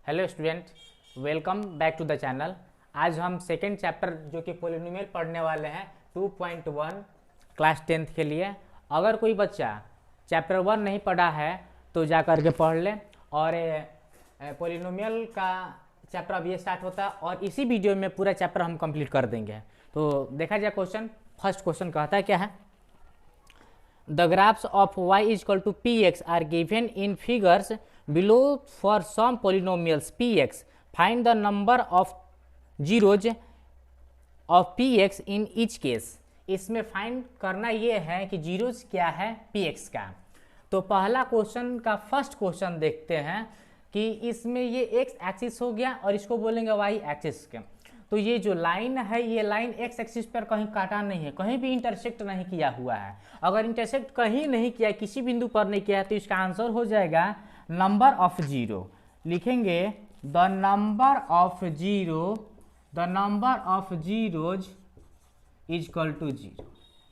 Hello student, welcome back to the channel. आज हम second chapter जो कि पॉलिनोमियल पढ़ने वाले हैं 2.1 क्लास 10th के लिए। अगर कोई बच्चा चैप्टर 1 नहीं पढ़ा है तो जा कर के पढ़ ले। और पॉलिनोमियल का चैप्टर अब ये स्टार्ट होता है और इसी वीडियो में पूरा चैप्टर हम कंप्लीट कर देंगे। तो देखा जाए क्वेश्चन, फर्स्ट क्वेश्चन कहता है क्या है, The graphs of y is equal to px are given in figures below for some polynomials px. Find the number of zeros of px in each case. इसमें फाइंड करना ये है कि zeros क्या है px का। तो पहला क्वेश्चन का फर्स्ट क्वेश्चन देखते हैं कि इसमें ये x एक्सिस हो गया और इसको बोलेंगे y एक्सिस के। तो ये जो लाइन है ये लाइन एक्स एक्सिस पर कहीं काटा नहीं है, कहीं भी इंटरसेक्ट नहीं किया हुआ है। अगर इंटरसेक्ट कहीं नहीं किया, किसी बिंदु पर नहीं किया है, तो इसका आंसर हो जाएगा नंबर ऑफ जीरो। लिखेंगे the number of zeros is equal to zero.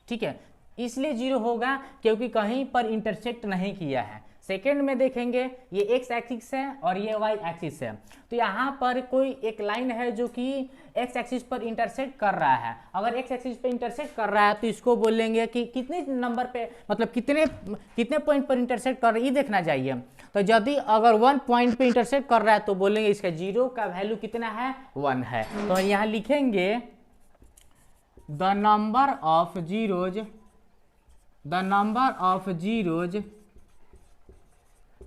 ठीक है, इसलिए जीरो होगा क्योंकि कहीं पर इंटरसेक्ट नहीं किया है। सेकेंड में देखेंगे ये एक्स एक्सिस है और ये वाई एक्सिस है। तो यहाँ पर कोई एक लाइन है जो कि एक्स एक्सिस पर इंटरसेक्ट कर रहा है। अगर एक्स एक्सिस पर इंटरसेक्ट कर रहा है तो इसको बोलेंगे कि कितने नंबर पे, मतलब कितने पॉइंट पर इंटरसेक्ट कर रहा है ये देखना चाहिए। तो यदि अगर 1 पॉइंट पे इंटरसेक्ट कर रहा है तो बोलेंगे इसका जीरो का वैल्यू कितना है, 1 है। तो यहाँ लिखेंगे the number of zeros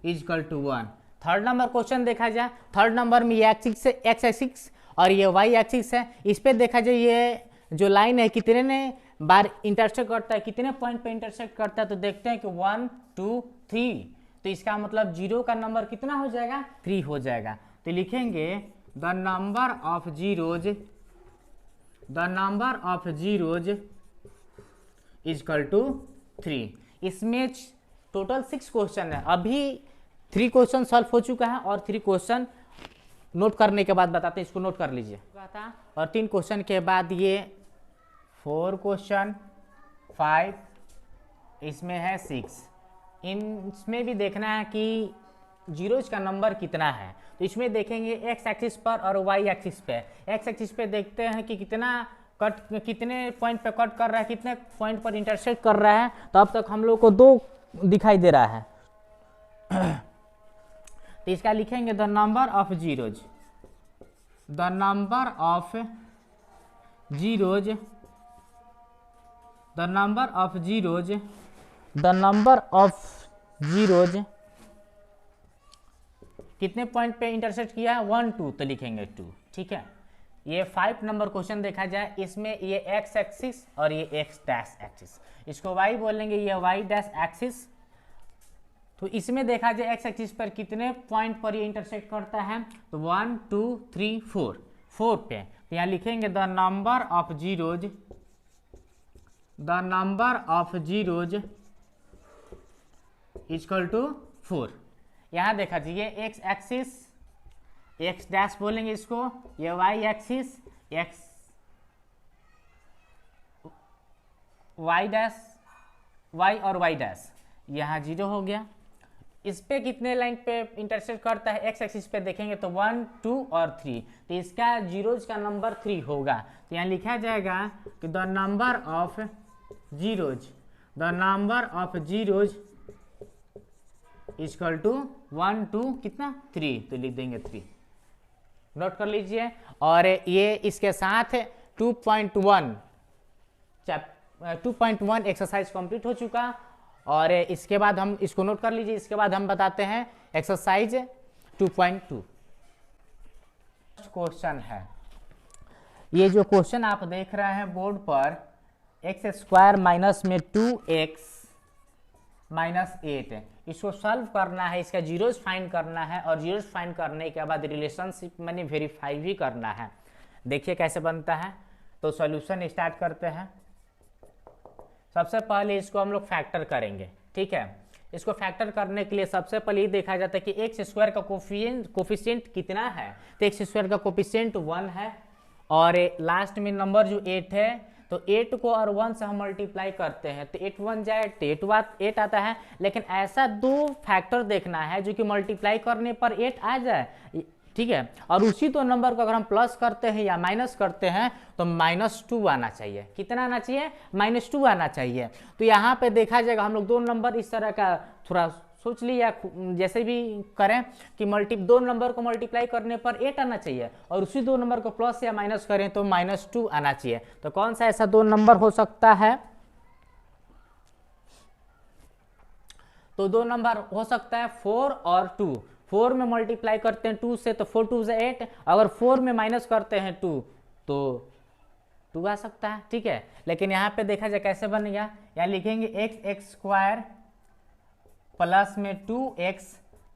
is equal to 1। Third number question देखा जाए, थर्ड नंबर में ये एक्सिस है, एक्स एक्सिस, और ये वाई एक्सिस है। इस पे देखा जाए ये जो लाइन है कितने ने बार इंटरसेक्ट करता है, कितने पॉइंट पे इंटरसेक्ट करता है। तो देखते हैं कि 1 2 3। तो इसका मतलब जीरो का नंबर कितना हो जाएगा, 3 हो जाएगा। तो लिखेंगे the number of zeros is equal to 3। इसमें टोटल 6 क्वेश्चन है। अभी 3 क्वेश्चन सॉल्व हो चुका है और 3 क्वेश्चन नोट करने के बाद बताते हैं, इसको नोट कर लीजिए। और 3 क्वेश्चन के बाद ये 4 क्वेश्चन, 5, इसमें है 6। इसमें भी देखना है कि जीरोज का नंबर कितना है। तो इसमें देखेंगे एक्स एक्सिस पर और वाई एक्सिस पे। एक्स एक्सिस पे देखते हैं कि कितने पॉइंट पे कट कर रहा है, कितने पॉइंट पर इंटरसेक्ट कर रहा है। तो अब तक हम लोग को 2 दिखाई दे रहा है। तो इसका लिखेंगे द नंबर ऑफ जीरोज कितने पॉइंट पे इंटरसेक्ट किया है, 1 2, तो लिखेंगे 2। ठीक है, ये 5 नंबर क्वेश्चन देखा जाए, इसमें ये एक्स एक्सिस और ये एक्स डैश एक्सिस, इसको वाई बोलेंगे, ये वाई डैश एक्सिस। तो इसमें देखा जाए एक्स एक्सिस पर कितने पॉइंट पर ये इंटरसेक्ट करता है, तो 1 2 3 4 पे। तो यहाँ लिखेंगे the number of zeros equal to 4। यहाँ देखा जाइए एक्स एक्सिस, एक्स डैश बोलेंगे इसको, ये y axis, x y dash, y और वाई डैश, यहाँ 0 हो गया। इस पे कितने लाइन पे इंटरसेक्ट करता है, एक्स एक्सिस पे देखेंगे तो 1 2 और 3। तो इसका जीरोज का नंबर 3 होगा। तो यहाँ लिखा जाएगा कि the number of zeros equal to 1 2 कितना 3। तो लिख देंगे 3, नोट कर लीजिए। और ये इसके साथ 2.1 एक्सरसाइज कंप्लीट हो चुका। और इसके बाद हम इसको नोट कर लीजिए। इसके बाद हम बताते हैं एक्सरसाइज 2.2। क्वेश्चन है, ये जो क्वेश्चन आप देख रहे हैं बोर्ड पर, एक्स स्क्वायर माइनस में 2x माइनस 8, इसको सॉल्व करना है, इसका जीरोज फाइंड करना है। और जीरोज फाइंड करने के बाद रिलेशनशिप मैंने वेरीफाई भी करना है। देखिए कैसे बनता है। तो सॉल्यूशन स्टार्ट करते हैं। सबसे पहले इसको हम लोग फैक्टर करेंगे। ठीक है, इसको फैक्टर करने के लिए सबसे पहले ये देखा जाता है कि एक्स स्क्वायर का कोफिशिएंट कितना है। तो एक्स स्क्वायर का कोफिशिएंट 1 है और लास्ट में नंबर जो 8 है, तो 8 को और 1 से हम मल्टीप्लाई करते हैं तो 8 1 जाए तो 8 आता है। लेकिन ऐसा 2 फैक्टर देखना है जो कि मल्टीप्लाई करने पर 8 आ जाए, ठीक है। और उसी दो नंबर को अगर हम प्लस करते हैं या माइनस करते हैं तो -2 आना चाहिए। कितना आना चाहिए? -2 आना चाहिए। तो यहाँ पे देखा जाएगा हम लोग दो नंबर इस तरह का थोड़ा सोच लिया, जैसे भी करें कि दो नंबर को मल्टीप्लाई करने पर 8 आना चाहिए और उसी दो नंबर को प्लस या माइनस करें तो -2 आना चाहिए। तो कौन सा ऐसा दो नंबर हो सकता है? तो दो नंबर हो सकता है 4 और 2। 4 में मल्टीप्लाई करते हैं 2 से तो 4 2 से 8, अगर 4 में माइनस करते हैं 2 तो 2 आ सकता है। ठीक है, लेकिन यहाँ पे देखा जाए कैसे बनेगा, यहाँ लिखेंगे x² प्लस में 2x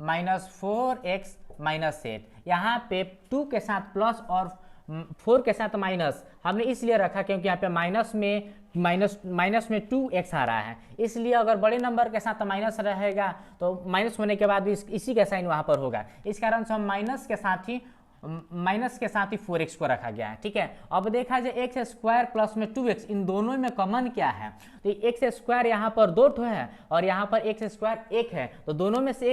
माइनस 4x माइनस 8। यहाँ पे 2 के साथ प्लस और 4 के साथ माइनस हमने इसलिए रखा क्योंकि यहाँ पे माइनस में 2x आ रहा है, इसलिए अगर बड़े नंबर के साथ माइनस रहेगा तो माइनस होने के बाद भी इसी का साइन वहाँ पर होगा। इस कारण से हम माइनस के साथ ही 4x को रखा गया है। ठीक है, अब देखा जाए x² प्लस में 2x, इन दोनों में कॉमन क्या है? तो x² यहाँ पर 2 ठो है और यहाँ पर x² 1 है, तो दोनों में से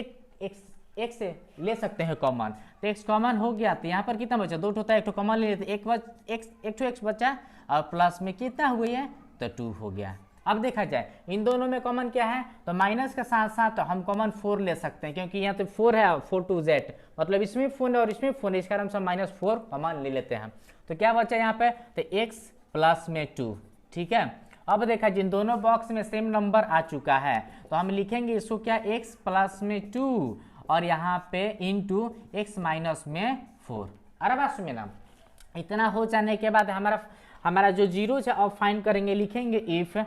एक से ले सकते हैं कॉमन। तो x कॉमन हो गया तो यहाँ पर कितना बचा? 2 होता है, एक तो कॉमन ले लेते, एक ठो x बचा और प्लस में कितना हुई है तो 2 हो गया। अब देखा जाए इन दोनों में कॉमन क्या है, तो माइनस के साथ साथ हम कॉमन 4 ले सकते हैं क्योंकि यहाँ तो 4 है, 4 2 z, मतलब इसमें 4 है और इसमें 4 है, इस कारण से हम -4 कॉमन ले लेते हैं। तो क्या बचा यहाँ पे? तो x प्लस में 2। ठीक है, अब देखा जिन दोनों बॉक्स में सेम नंबर आ चुका है तो हम लिखेंगे इसको क्या, x प्लस में 2 और यहाँ पे इंटू x माइनस में 4। अरे बात सुनिए ना, इतना हो जाने के बाद हमारा जो जीरो है अब फाइंड करेंगे, लिखेंगे इफ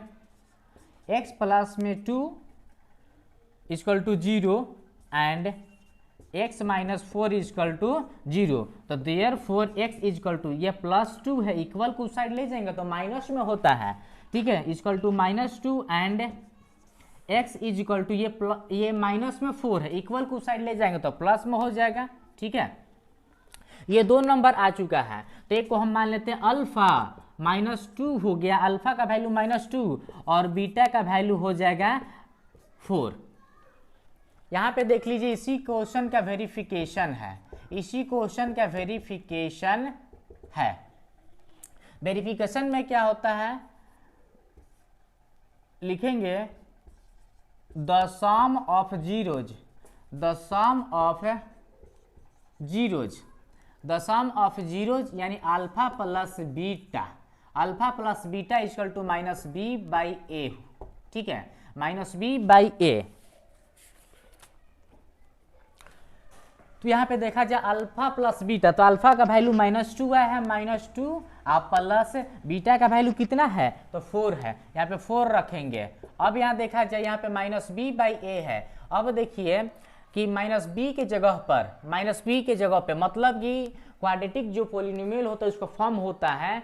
x प्लस में 2 equal to 0 and x minus 4 equal to 0, तो देयरफॉर x इक्वल टू, ये +2 है, इक्वल को साइड ले जाएंगे तो माइनस में होता है। ठीक है, equal to -2 and x equal to, ये माइनस में 4 है, इक्वल को साइड ले जाएंगे तो प्लस में हो जाएगा। ठीक है, ये दो नंबर आ चुका है तो एक को हम मान लेते हैं अल्फा, -2 हो गया, अल्फा का वैल्यू -2 और बीटा का वैल्यू हो जाएगा 4। यहाँ पे देख लीजिए इसी क्वेश्चन का वेरिफिकेशन है, इसी क्वेश्चन का वेरिफिकेशन है। वेरिफिकेशन में क्या होता है, लिखेंगे the sum of zeros, the sum of zeros, the sum of zeros यानी alpha plus beta, alpha plus beta equal to -b/a। ठीक है, -b/a। तो यहाँ पे देखा जाए अल्फा प्लस बीटा, तो अल्फा का वैल्यू -2 आया है, -2 आप प्लस बीटा का वैल्यू कितना है तो 4 है, यहाँ पे 4 रखेंगे। अब यहाँ देखा जाए यहाँ पे -b/a है। अब देखिए कि -b के जगह पे मतलब कि क्वाड्रेटिक जो पॉलिनोमियल होता है उसका फॉर्म होता है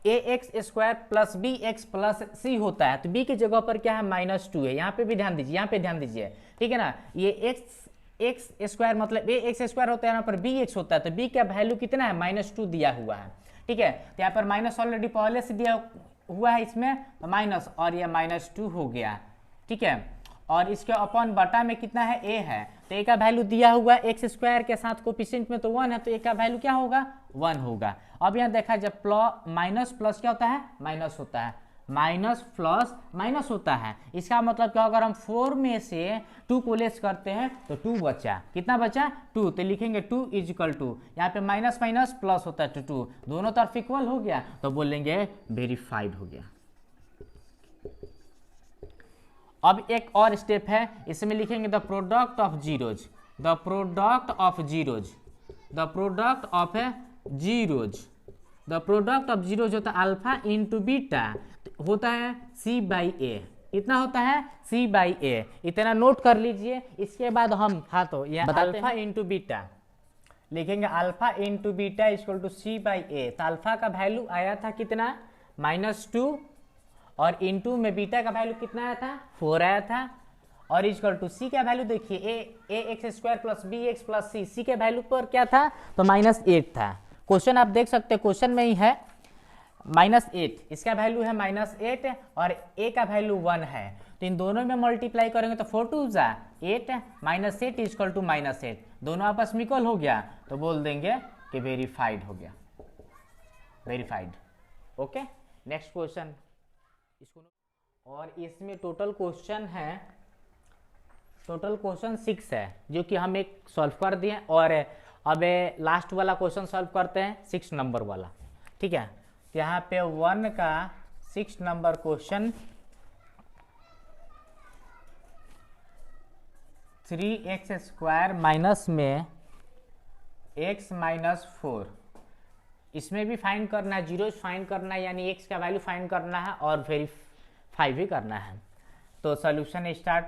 ax² plus bx plus c होता है, तो b के जगह पर क्या है -2 है। यहाँ पे भी ध्यान दीजिए, यहाँ पे ध्यान दीजिए, ठीक है ना, ये x² मतलब ax² होता है, यहाँ पर bx होता है, तो b का वैल्यू कितना है -2 दिया हुआ है। ठीक है, तो यहाँ पर माइनस ऑलरेडी पहले से दिया हुआ है इसमें, तो माइनस और ये -2 हो गया। ठीक है, और इसके अपॉन बटा में कितना है a है, तो a का वैल्यू दिया हुआ है x² के साथ कोफिशिएंट में तो 1 है, तो a का वैल्यू क्या होगा 1 होगा। अब यहाँ देखा जब माइनस प्लस क्या होता है माइनस होता है, माइनस प्लस माइनस होता है, इसका मतलब क्या, अगर हम 4 में से 2 को लेस करते हैं तो 2 बचा, कितना बचा 2, तो लिखेंगे 2 इक्वल टू, यहाँ पे माइनस माइनस प्लस होता है तो 2, दोनों तरफ इक्वल हो गया तो बोलेंगे वेरीफाइड हो गया। अब एक और स्टेप है, इसमें लिखेंगे the product of zeros, the product of zeros, the product of zeros, the product of zeros होता है अल्फा इंटू बीटा, होता है c/a, इतना होता है c/a, इतना नोट कर लीजिए। इसके बाद हम तो ये अल्फा इंटू बीटा लिखेंगे, alpha into beta equal to c/a, तो अल्फा का वैल्यू आया था कितना -2 और इंटू में बीटा का वैल्यू कितना आया था 4 आया था, और इक्वल टू सी का वैल्यू देखिए ax² प्लस bx प्लस सी के वैल्यू पर क्या था तो -8 था। क्वेश्चन आप देख सकते हैं, क्वेश्चन में ही है -8, इसका वैल्यू है -8 और a का वैल्यू 1 है, तो इन दोनों में मल्टीप्लाई करेंगे तो 4 2 जा 8 -8 इक्वल टू -8, दोनों आपस में इक्वल हो गया तो बोल देंगे कि वेरीफाइड हो गया, वेरीफाइड। Okay, next question. और इसमें टोटल क्वेश्चन 6 है जो कि हम एक सॉल्व कर दिए, और अब लास्ट वाला क्वेश्चन सॉल्व करते हैं 6 नंबर वाला। ठीक है, तो यहाँ पे 1 का 6 नंबर क्वेश्चन 3x² माइनस में x -4, इसमें भी फाइंड करना है, जीरोज फाइंड करना है, यानी x का वैल्यू फाइंड करना है और वेरीफाई भी करना है। तो सॉल्यूशन स्टार्ट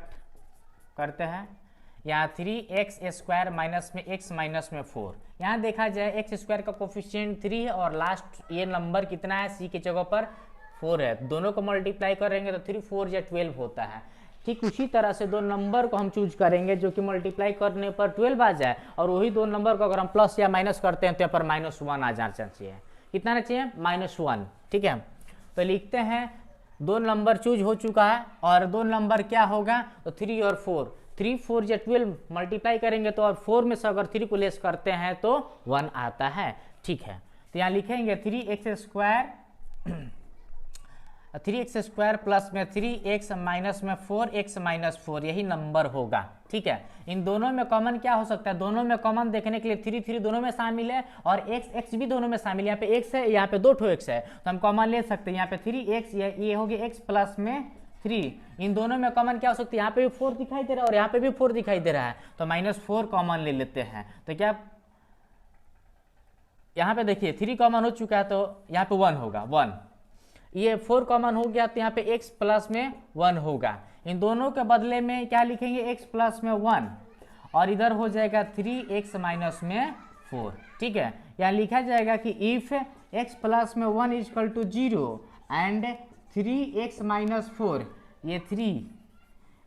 करते हैं। यहाँ 3x² माइनस में x -4, यहाँ देखा जाए x² का कोफिशिएंट 3 है और लास्ट ये नंबर कितना है, c की जगह पर 4 है, दोनों को मल्टीप्लाई करेंगे तो 3 4 या 12 होता है। ठीक उसी तरह से दो नंबर को हम चूज करेंगे जो कि मल्टीप्लाई करने पर 12 आ जाए, और वही दो नंबर को अगर हम प्लस या माइनस करते हैं तो यहाँ पर -1 आ जाना चाहिए। कितना आना चाहिए? -1। ठीक है, तो लिखते हैं दो नंबर चूज हो चुका है, और दो नंबर क्या होगा तो 3 और 4, 3 4 या 12 मल्टीप्लाई करेंगे तो, और 4 में से अगर 3 को लेस करते हैं तो 1 आता है। ठीक है, तो यहाँ लिखेंगे 3x² प्लस में 3x माइनस में 4x -4, यही नंबर होगा। ठीक है, इन दोनों में कॉमन क्या हो सकता है? दोनों में कॉमन देखने के लिए 3 3 दोनों में शामिल है, और x भी दोनों में शामिल है। यहाँ पे x है, यहाँ पे 2 x है, तो हम कॉमन ले सकते हैं। यहाँ पे 3x, ये हो गया x प्लस में 3, इन दोनों में कॉमन क्या हो सकती है? यहाँ पे भी 4 दिखाई दे रहा है और यहाँ पे भी 4 दिखाई दे रहा है, तो -4 कॉमन ले लेते हैं। तो क्या यहाँ पे देखिए 3 कॉमन हो चुका है तो यहाँ पे 1 होगा, 1, ये 4 कॉमन हो गया तो यहाँ पे x प्लस में 1 होगा। इन दोनों के बदले में क्या लिखेंगे? x प्लस में 1, और इधर हो जाएगा 3x माइनस में 4। ठीक है, यहाँ लिखा जाएगा कि इफ x प्लस में 1 equal to 0 and 3x minus 4, ये 3,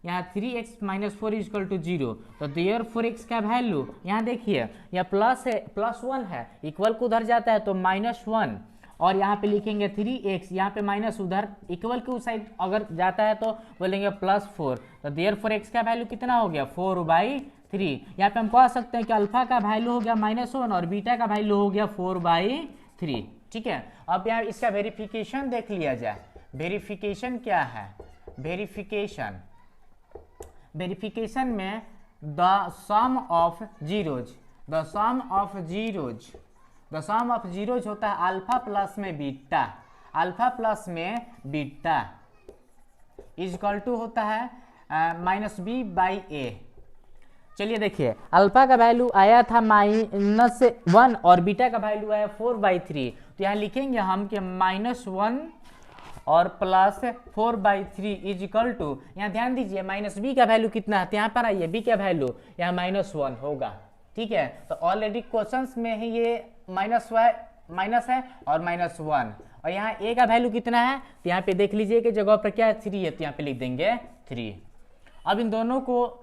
यहाँ 3x माइनस 4 इक्वल टू 0, तो देयरफॉर x का वैल्यू यहाँ देखिए, यह प्लस है, +1 है, इक्वल को उधर जाता है तो -1, और यहाँ पे लिखेंगे 3x, यहाँ पे माइनस उधर इक्वल के उस साइड अगर जाता है तो बोलेंगे +4, तो देयरफॉर x का वैल्यू कितना हो गया? 4/3। यहाँ पे हम कह सकते हैं कि अल्फा का वैल्यू हो गया -1 और बीटा का वैल्यू हो गया 4/3। ठीक है, अब यहाँ इसका वेरिफिकेशन देख लिया जाए। वेरिफिकेशन क्या है? वेरिफिकेशन में द सम ऑफ जीरोज होता है अल्फा प्लस में बीटा, इक्वल टू होता है -b/a। चलिए देखिए, अल्फा का वैल्यू आया था -1 और बीटा का वैल्यू आया 4/3, तो यहाँ लिखेंगे हम कि -1 और +4/3 इक्वल टू, यहाँ ध्यान दीजिए -b का वैल्यू कितना है, यहाँ पर आइए b का वैल्यू यहाँ -1 होगा। ठीक है, तो ऑलरेडी क्वेश्चंस में ही ये माइनस है और -1, और यहाँ a का वैल्यू कितना है, तो यहाँ पे देख लीजिए कि जगह पर क्या है 3 है, तो यहाँ पे लिख देंगे 3। अब इन दोनों को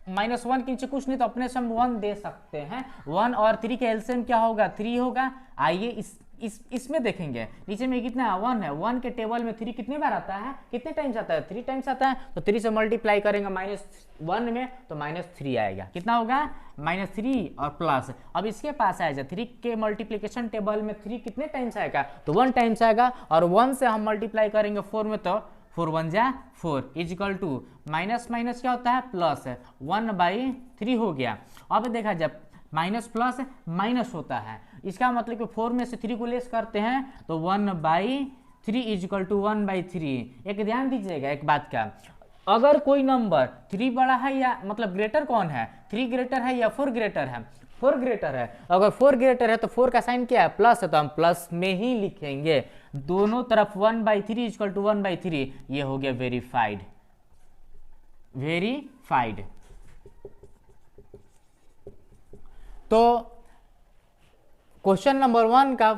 -1 के नीचे कुछ नहीं तो अपने से हम 1 दे सकते हैं। 1 और 3 के एलसीएम क्या होगा? 3 होगा। आइए इसमें देखेंगे, नीचे में कितना है? 1 है। 1 के टेबल में 3 कितने बार आता है? कितने टाइम्स आता है? 3 टाइम्स आता है, तो 3 से मल्टीप्लाई करेंगे -1 में तो -3 आएगा। कितना होगा? -3 और प्लस। अब इसके पास आएगा 3 के मल्टीप्लीकेशन टेबल में 3 कितने टाइम्स आएगा? तो 1 टाइम्स आएगा, और 1 से हम मल्टीप्लाई करेंगे 4 में तो 4 1 जा 4 इक्वल टू माइनस क्या होता है? प्लस 1/3 हो गया। अब देखा जब माइनस प्लस माइनस होता है, इसका मतलब कि 4 में से 3 को लेस करते हैं तो 1/3 इक्वल टू 1/3। एक ध्यान दीजिएगा एक बात का, अगर कोई नंबर 3 बड़ा है या मतलब ग्रेटर कौन है? 3 ग्रेटर है या 4 ग्रेटर है? 4 ग्रेटर है। अगर 4 ग्रेटर है तो 4 का साइन क्या है? प्लस है, तो हम प्लस में ही लिखेंगे। दोनों तरफ 1/3 इक्वल टू 1/3, ये हो गया वेरीफाइड। तो क्वेश्चन नंबर 1 का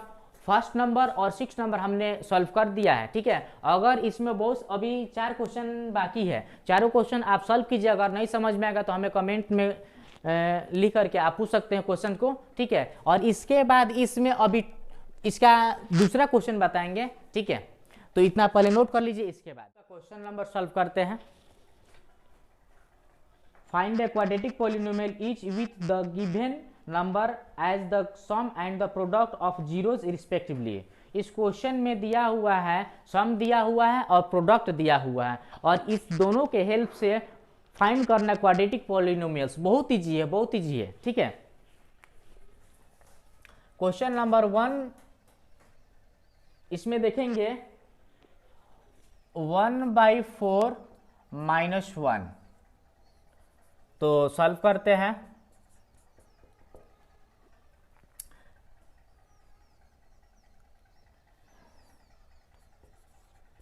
फर्स्ट नंबर और 6 नंबर हमने सॉल्व कर दिया है। ठीक है, अगर इसमें बहुत अभी 4 क्वेश्चन बाकी है, चारों क्वेश्चन आप सॉल्व कीजिए। अगर नहीं समझ में आएगा तो हमें कमेंट में लिख करके आप पूछ सकते हैं क्वेश्चन को। ठीक है, और इसके बाद इसमें अभी इसका दूसरा क्वेश्चन बताएंगे। ठीक है, तो इतना पहले नोट कर लीजिए, इसके बाद क्वेश्चन नंबर सॉल्व करते हैं। Find the quadratic polynomial each with the given number as the sum and the product of zeros respectively. इस क्वेश्चन में दिया हुआ है, सम दिया हुआ है और प्रोडक्ट दिया हुआ है, और इस दोनों के हेल्प से फाइंड करना क्वाड्रेटिक पॉलिनोमियल्स। बहुत ईजी है, बहुत ईजी है, ठीक है। क्वेश्चन नंबर 1 इसमें देखेंगे 1/4 -1, तो सॉल्व करते हैं।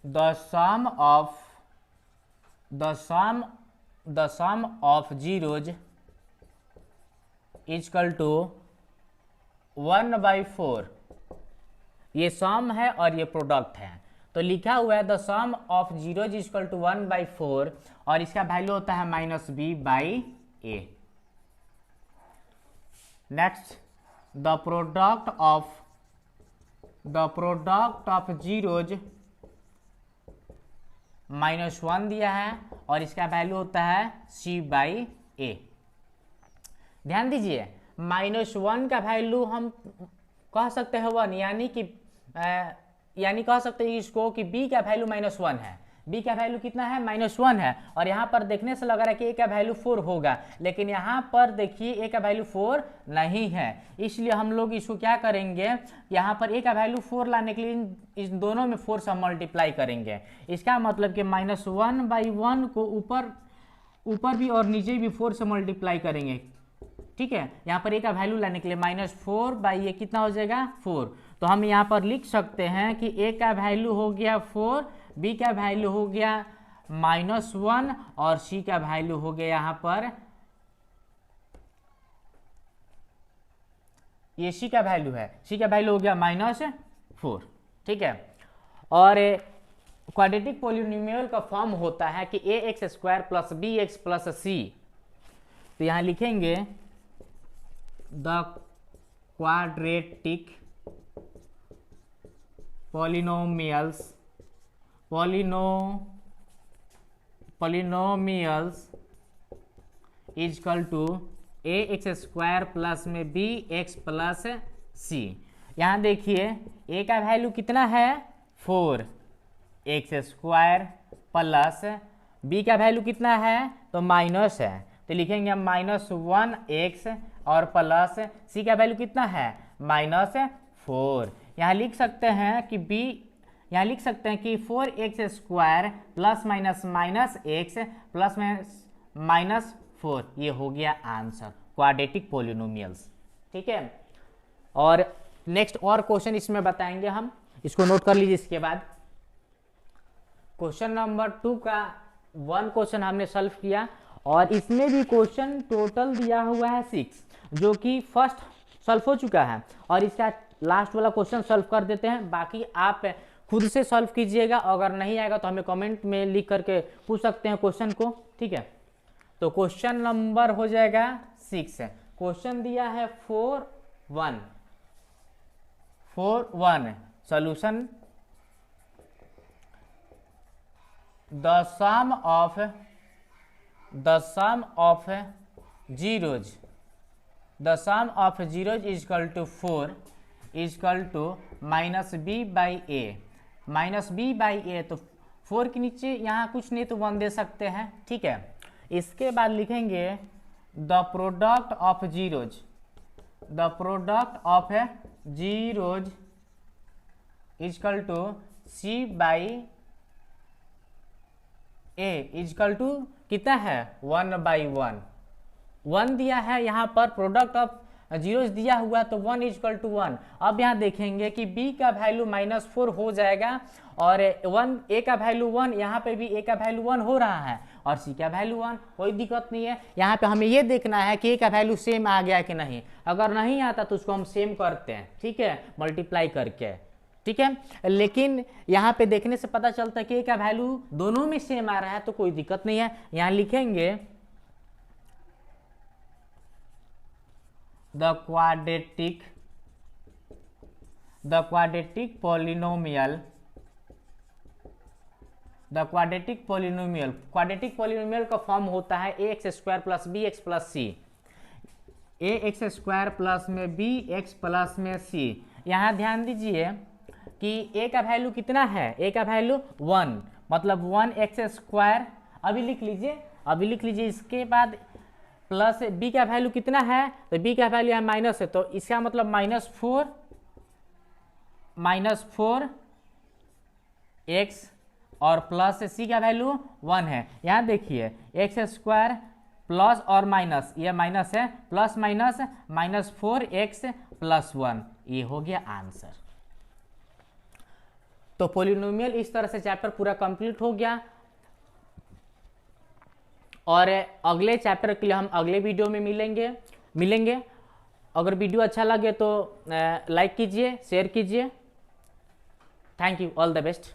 The sum of zeros is equal to 1/4। ये सम है और ये प्रोडक्ट है, तो लिखा हुआ है the sum of zeros is equal to 1/4 और इसका वैल्यू होता है -b/a। Next the product of zeros -1 दिया है और इसका वैल्यू होता है c/a। ध्यान दीजिए, -1 का वैल्यू हम कह सकते हैं 1, यानी कह सकते हैं इसको कि b का वैल्यू -1 है। b का वैल्यू कितना है? -1 है, और यहाँ पर देखने से लग रहा है कि a का वैल्यू 4 होगा, लेकिन यहाँ पर देखिए a का वैल्यू 4 नहीं है। इसलिए हम लोग इसको क्या करेंगे, यहाँ पर a का वैल्यू 4 लाने के लिए इस दोनों में 4 से मल्टीप्लाई करेंगे। इसका मतलब कि -1/1 को ऊपर भी और नीचे भी 4 से मल्टीप्लाई करेंगे, ठीक है। यहाँ पर a का वैल्यू लाने के लिए -4/a कितना हो जाएगा? 4। तो हम यहाँ पर लिख सकते हैं कि a का वैल्यू हो गया 4, b का वैल्यू हो गया -1 और c का वैल्यू हो गया यहाँ पर, ये c का वैल्यू है, c का वैल्यू हो गया -4, ठीक है। और क्वाड्रेटिक पॉलिनोमियल का फॉर्म होता है कि ax² + bx + c। तो यहाँ लिखेंगे the quadratic polynomials is equal to ax² plus में bx प्लस c। यहाँ देखिए a का वैल्यू कितना है? 4, x² प्लस b का वैल्यू कितना है? तो माइनस है, तो लिखेंगे हम -1x और प्लस c का वैल्यू कितना है? -4। यहाँ लिख सकते हैं कि यहाँ लिख सकते हैं कि 4x² plus minus x plus -4, ये हो गया आंसर क्वाड्रेटिक पॉलिनोमियल्स, ठीक है। और नेक्स्ट और क्वेश्चन इसमें बताएंगे हम, इसको नोट कर लीजिए। इसके बाद क्वेश्चन नंबर 2 का 1 क्वेश्चन हमने सॉल्व किया, और इसमें भी क्वेश्चन टोटल दिया हुआ है 6, जो कि फर्स्ट सॉल्व हो चुका है, और इसका लास्ट वाला क्वेश्चन सॉल्व कर देते हैं। बाकी आप खुद से सॉल्व कीजिएगा, अगर नहीं आएगा तो हमें कमेंट में लिख करके पूछ सकते हैं क्वेश्चन को, ठीक है। तो क्वेश्चन नंबर हो जाएगा 6 है। क्वेश्चन दिया है 4(1). Solution the sum of zeros is equal to 4 is equal to -b/a। -b/a, तो 4 के नीचे यहाँ कुछ नहीं तो 1 दे सकते हैं, ठीक है। इसके बाद लिखेंगे the product of zeros is equal to c/a is equal to कितना है? 1/1। 1 दिया है यहाँ पर, प्रोडक्ट ऑफ जीरोज दिया हुआ, तो 1 इज इक्वल टू 1। अब यहाँ देखेंगे कि b का वैल्यू -4 हो जाएगा, और a का वैल्यू 1, यहाँ पे भी a का वैल्यू 1 हो रहा है, और c का वैल्यू 1, कोई दिक्कत नहीं है। यहाँ पे हमें ये देखना है कि a का वैल्यू सेम आ गया कि नहीं। अगर नहीं आता तो उसको हम सेम करते हैं, ठीक है, मल्टीप्लाई करके, ठीक है। लेकिन यहाँ पे देखने से पता चलता है कि a का वैल्यू दोनों में सेम आ रहा है, तो कोई दिक्कत नहीं है। यहाँ लिखेंगे the quadratic polynomial the quadratic polynomial, quadratic polynomial का फॉर्म होता है a x square plus b x plus c, a x square plus में बी एक्स प्लस में सी। यहाँ ध्यान दीजिए कि ए का वैल्यू कितना है, ए का वैल्यू 1, मतलब 1x स्क्वायर। अभी लिख लीजिए, इसके बाद प्लस बी का वैल्यू कितना है, तो बी का वैल्यू है माइनस है, तो इसका मतलब -4 एक्स और प्लस सी का वैल्यू 1 है। यहाँ देखिए एक्स स्क्वायर प्लस और माइनस, ये माइनस है, प्लस माइनस -4x प्लस 1, ये हो गया आंसर। तो पॉलिनोमियल इस तरह से चैप्टर पूरा कंप्लीट हो गया। और अगले चैप्टर के लिए हम अगले वीडियो में मिलेंगे। अगर वीडियो अच्छा लगे तो लाइक कीजिए, शेयर कीजिए। Thank you, all the best.